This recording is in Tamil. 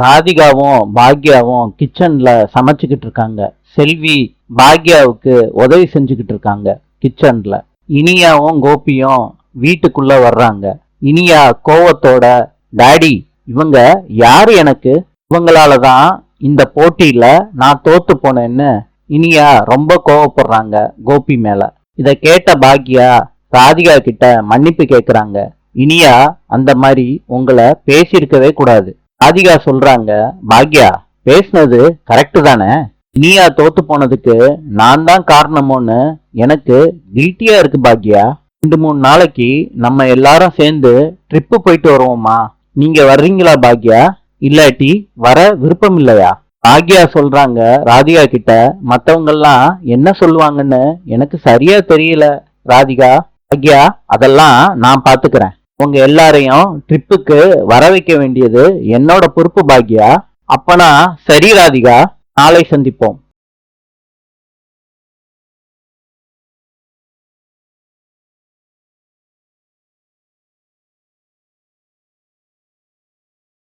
ராதிகாவும் பாக்யாவும் கிச்சன்ல சமைச்சுக்கிட்டு இருக்காங்க. செல்வி பாக்யாவுக்கு உதவி செஞ்சுக்கிட்டு இருக்காங்க கிச்சன்ல. இனியாவும் கோபியும் வீட்டுக்குள்ள வர்றாங்க. இனியா கோவத்தோட, டாடி இவங்க யாரு எனக்கு? இவங்களாலதான் இந்த போட்டியில நான் தோத்து போனேன்னு இனியா ரொம்ப கோவப்படுறாங்க கோபி மேல. இத கேட்ட பாக்யா ராதிகா கிட்ட மன்னிப்பு கேக்குறாங்க. இனியா அந்த மாதிரி உங்களை பேசியிருக்கவே கூடாது. ராதிகா சொல்றாங்க, பாக்யா பேசுனது கரெக்டு தானே? இனியா தோத்து போனதுக்கு நான் தான் காரணமோன்னு எனக்கு கில்ட்டியா இருக்கு பாக்யா. 2-3 நாளைக்கு நம்ம எல்லாரும் சேர்ந்து ட்ரிப்பு போயிட்டு வருவோமா? நீங்க வர்றீங்களா பாக்யா? இல்லாட்டி வர விருப்பம் இல்லையா? பாக்யா சொல்றாங்க ராதிகா கிட்ட, மத்தவங்கெல்லாம் என்ன சொல்லுவாங்கன்னு எனக்கு சரியா தெரியல ராதிகா. பாக்யா அதெல்லாம் நான் பாத்துக்கிறேன். உங்க எல்லாரையும் ட்ரிப்புக்கு வர வைக்க வேண்டியது என்னோட பொறுப்பு பாக்யா. அப்பனா சரி ராதிகா, நாளை சந்திப்போம்.